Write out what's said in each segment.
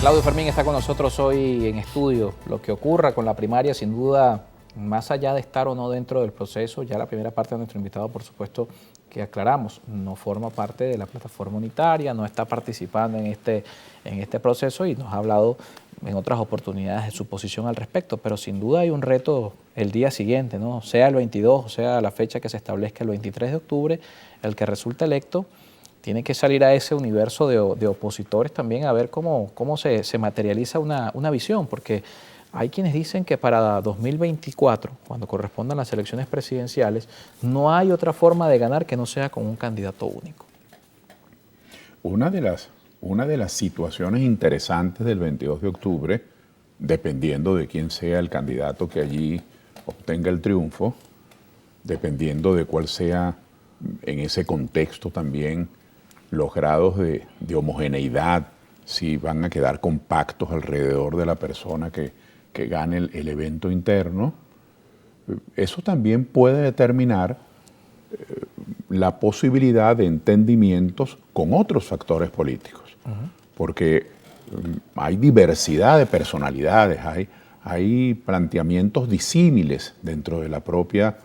Claudio Fermín está con nosotros hoy en estudio. Lo que ocurra con la primaria, sin duda, más allá de estar o no dentro del proceso, ya la primera parte de nuestro invitado, por supuesto, que aclaramos, no forma parte de la plataforma unitaria, no está participando en este proceso y nos ha hablado en otras oportunidades de su posición al respecto, pero sin duda hay un reto el día siguiente, ¿no? Sea el 22 o sea la fecha que se establezca el 23 de octubre, el que resulte electo tiene que salir a ese universo de opositores también a ver cómo se materializa una visión, porque hay quienes dicen que para 2024, cuando correspondan las elecciones presidenciales, no hay otra forma de ganar que no sea con un candidato único. Una de las situaciones interesantes del 22 de octubre, dependiendo de quién sea el candidato que allí obtenga el triunfo, dependiendo de cuál sea en ese contexto también los grados de homogeneidad, si van a quedar compactos alrededor de la persona que gane el evento interno, eso también puede determinar la posibilidad de entendimientos con otros factores políticos, porque hay diversidad de personalidades, hay planteamientos disímiles dentro de la propia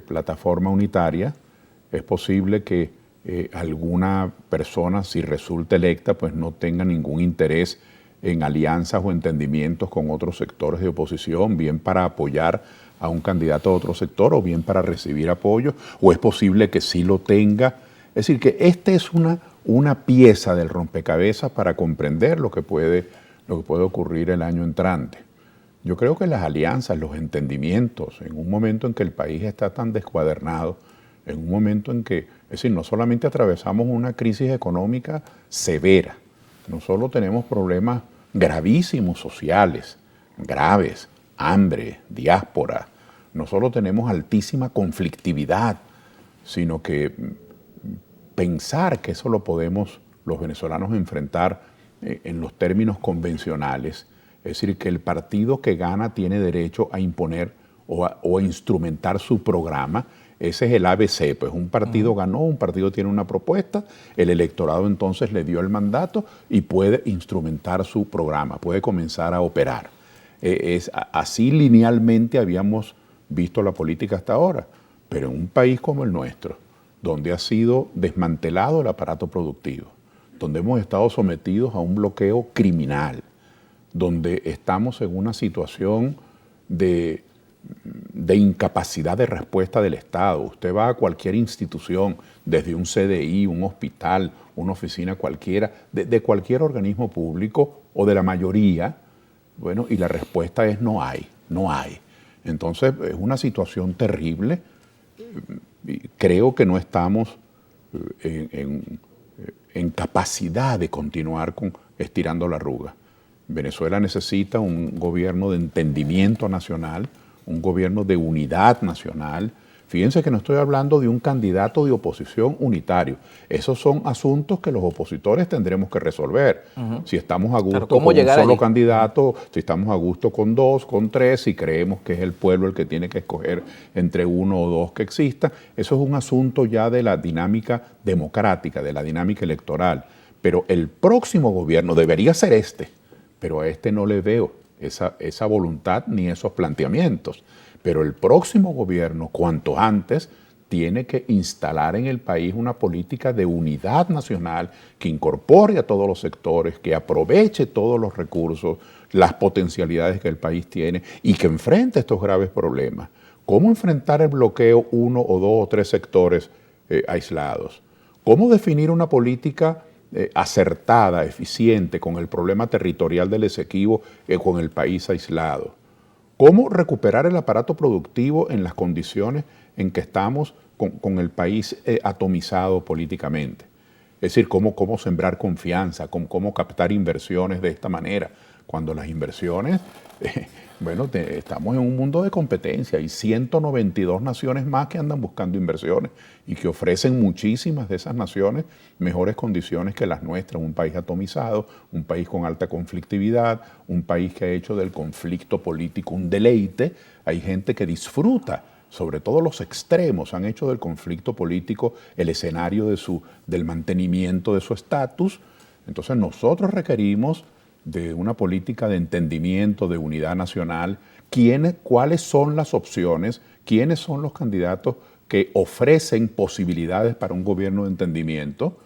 plataforma unitaria. Es posible que alguna persona, si resulta electa, pues no tenga ningún interés en alianzas o entendimientos con otros sectores de oposición, bien para apoyar a un candidato de otro sector o bien para recibir apoyo, o es posible que sí lo tenga. Es decir, que esta es una pieza del rompecabezas para comprender lo que puede ocurrir el año entrante. Yo creo que las alianzas, los entendimientos, en un momento en que el país está tan descuadernado, en un momento en que, es decir, no solamente atravesamos una crisis económica severa, no solo tenemos problemas gravísimos sociales, graves, hambre, diáspora, no solo tenemos altísima conflictividad, sino que pensar que eso lo podemos los venezolanos enfrentar en los términos convencionales, es decir, que el partido que gana tiene derecho a imponer o a instrumentar su programa. Ese es el ABC, pues un partido ganó, un partido tiene una propuesta, el electorado entonces le dio el mandato y puede instrumentar su programa, puede comenzar a operar. Así linealmente habíamos visto la política hasta ahora, pero en un país como el nuestro, donde ha sido desmantelado el aparato productivo, donde hemos estado sometidos a un bloqueo criminal, donde estamos en una situación de incapacidad de respuesta del Estado. Usted va a cualquier institución, desde un CDI, un hospital, una oficina cualquiera, de cualquier organismo público o de la mayoría, bueno, y la respuesta es no hay. Entonces es una situación terrible. Creo que no estamos en capacidad de continuar estirando la arruga. Venezuela necesita un gobierno de entendimiento nacional, un gobierno de unidad nacional. Fíjense que no estoy hablando de un candidato de oposición unitario. Esos son asuntos que los opositores tendremos que resolver. Si estamos a gusto con un solo candidato, si estamos a gusto con dos, con tres, si creemos que es el pueblo el que tiene que escoger entre uno o dos que exista, eso es un asunto ya de la dinámica democrática, de la dinámica electoral. Pero el próximo gobierno debería ser este, pero a este no le veo esa voluntad ni esos planteamientos. Pero el próximo gobierno, cuanto antes, tiene que instalar en el país una política de unidad nacional que incorpore a todos los sectores, que aproveche todos los recursos, las potencialidades que el país tiene y que enfrente estos graves problemas. ¿Cómo enfrentar el bloqueo uno o dos o tres sectores aislados? ¿Cómo definir una política acertada, eficiente, con el problema territorial del Esequibo, con el país aislado? ¿Cómo recuperar el aparato productivo en las condiciones en que estamos con el país atomizado políticamente? Es decir, cómo sembrar confianza, cómo captar inversiones de esta manera, cuando las inversiones, estamos en un mundo de competencia. Hay 192 naciones más que andan buscando inversiones y que ofrecen muchísimas de esas naciones mejores condiciones que las nuestras. Un país atomizado, un país con alta conflictividad, un país que ha hecho del conflicto político un deleite. Hay gente que disfruta, sobre todo los extremos, han hecho del conflicto político el escenario del mantenimiento de su estatus. Entonces nosotros requerimos de una política de entendimiento, de unidad nacional, cuáles son las opciones, quiénes son los candidatos que ofrecen posibilidades para un gobierno de entendimiento,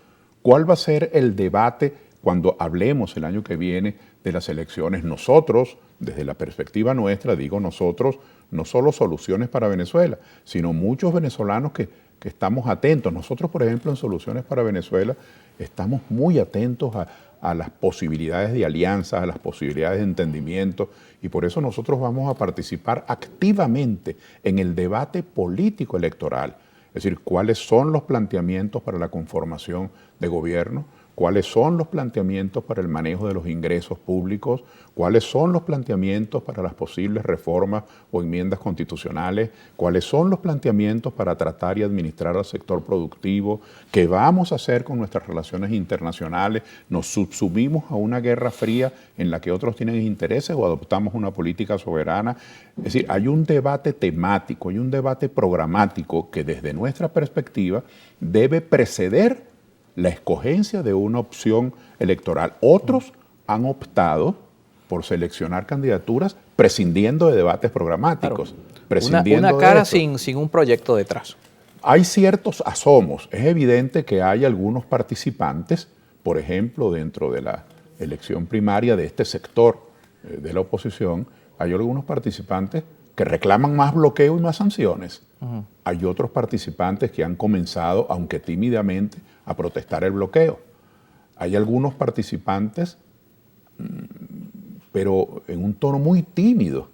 cuál va a ser el debate cuando hablemos el año que viene de las elecciones. Nosotros, desde la perspectiva nuestra, digo nosotros, no solo Soluciones para Venezuela, sino muchos venezolanos que estamos atentos. Nosotros, por ejemplo, en Soluciones para Venezuela, estamos muy atentos a las posibilidades de alianzas, a las posibilidades de entendimiento, y por eso nosotros vamos a participar activamente en el debate político electoral. Es decir, cuáles son los planteamientos para la conformación de gobierno, cuáles son los planteamientos para el manejo de los ingresos públicos, cuáles son los planteamientos para las posibles reformas o enmiendas constitucionales, cuáles son los planteamientos para tratar y administrar al sector productivo, qué vamos a hacer con nuestras relaciones internacionales, nos subsumimos a una guerra fría en la que otros tienen intereses o adoptamos una política soberana. Es decir, hay un debate temático, hay un debate programático que desde nuestra perspectiva debe preceder la escogencia de una opción electoral. Otros han optado por seleccionar candidaturas prescindiendo de debates programáticos. Claro. Una cara sin un proyecto detrás. Hay ciertos asomos. Es evidente que hay algunos participantes, por ejemplo, dentro de la elección primaria de este sector de la oposición, hay algunos participantes que reclaman más bloqueo y más sanciones. Hay otros participantes que han comenzado, aunque tímidamente, a protestar el bloqueo. Hay algunos participantes, pero en un tono muy tímido,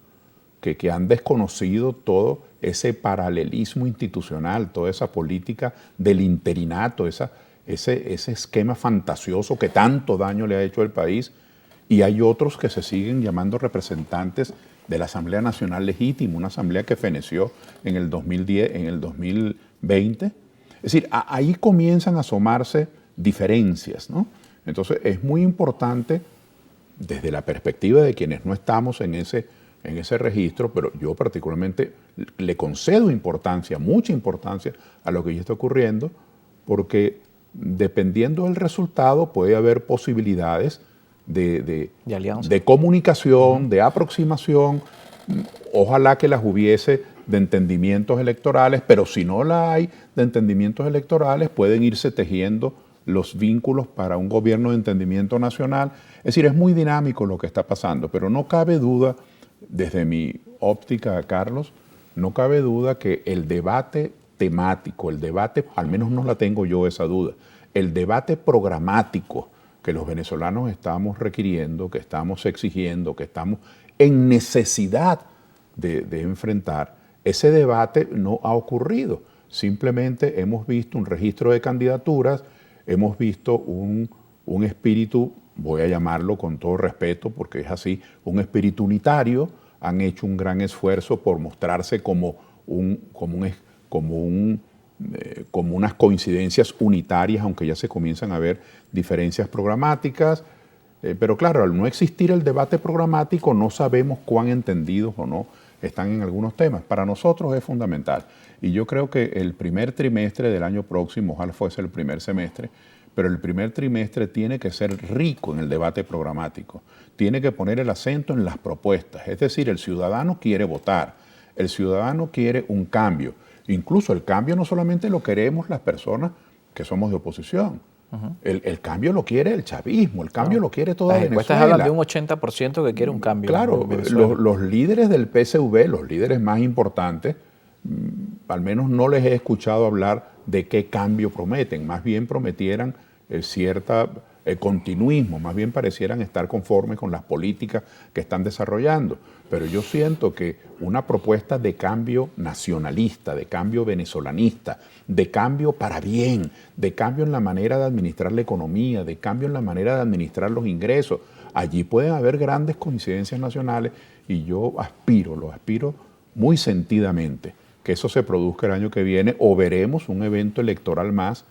que han desconocido todo ese paralelismo institucional, toda esa política del interinato, ese esquema fantasioso que tanto daño le ha hecho al país. Y hay otros que se siguen llamando representantes de la Asamblea Nacional Legítima, una asamblea que feneció en el 2010, en el 2020. Es decir, ahí comienzan a asomarse diferencias, ¿no? Entonces es muy importante desde la perspectiva de quienes no estamos en ese registro, pero yo particularmente le concedo importancia, mucha importancia a lo que ya está ocurriendo, porque dependiendo del resultado puede haber posibilidades de comunicación, de aproximación. Ojalá que las hubiese de entendimientos electorales, pero si no la hay de entendimientos electorales, pueden irse tejiendo los vínculos para un gobierno de entendimiento nacional. Es decir, es muy dinámico lo que está pasando, pero no cabe duda, desde mi óptica, Carlos, no cabe duda que el debate temático, el debate, al menos no la tengo yo esa duda, el debate programático que los venezolanos estamos requiriendo, que estamos exigiendo, que estamos en necesidad de enfrentar, ese debate no ha ocurrido. Simplemente hemos visto un registro de candidaturas, hemos visto un espíritu, voy a llamarlo con todo respeto porque es así, un espíritu unitario. Han hecho un gran esfuerzo por mostrarse como unas coincidencias unitarias, aunque ya se comienzan a ver diferencias programáticas. Pero claro, al no existir el debate programático, no sabemos cuán entendidos o no están en algunos temas. Para nosotros es fundamental. Y yo creo que el primer trimestre del año próximo, ojalá fuese el primer semestre, pero el primer trimestre tiene que ser rico en el debate programático. Tiene que poner el acento en las propuestas. Es decir, el ciudadano quiere votar, el ciudadano quiere un cambio. Incluso el cambio no solamente lo queremos las personas que somos de oposición. El cambio lo quiere el chavismo, el cambio lo quiere toda Venezuela. Las encuestas hablan de un 80% que quiere un cambio. Claro, los líderes del PSV, los líderes más importantes, al menos no les he escuchado hablar de qué cambio prometen. Más bien prometieran cierta continuismo, más bien parecieran estar conformes con las políticas que están desarrollando. Pero yo siento que una propuesta de cambio nacionalista, de cambio venezolanista, de cambio para bien, de cambio en la manera de administrar la economía, de cambio en la manera de administrar los ingresos, allí pueden haber grandes coincidencias nacionales y yo lo aspiro muy sentidamente que eso se produzca el año que viene, o veremos un evento electoral más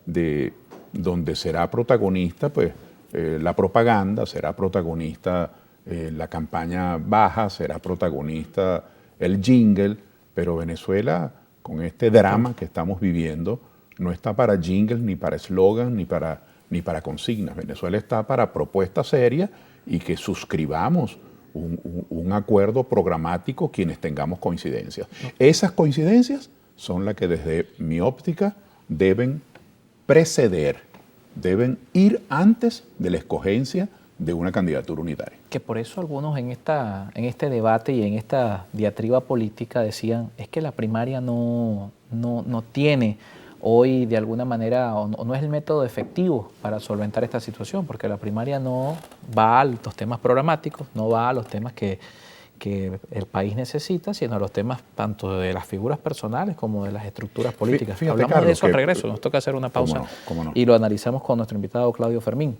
donde será protagonista pues, la propaganda, será protagonista la campaña baja, será protagonista el jingle, pero Venezuela, con este drama que estamos viviendo, no está para jingles, ni para eslogan, ni para consignas. Venezuela está para propuestas serias y que suscribamos un acuerdo programático quienes tengamos coincidencias. Esas coincidencias son las que desde mi óptica deben preceder, deben ir antes de la escogencia de una candidatura unitaria. Que por eso algunos en este debate y en esta diatriba política decían, es que la primaria no tiene hoy de alguna manera, o no es el método efectivo para solventar esta situación, porque la primaria no va a los temas programáticos, no va a los temas que el país necesita, sino a los temas tanto de las figuras personales como de las estructuras políticas. Fíjate, Hablamos Carlos, de eso al regreso, nos toca hacer una pausa cómo no. y lo analizamos con nuestro invitado Claudio Fermín.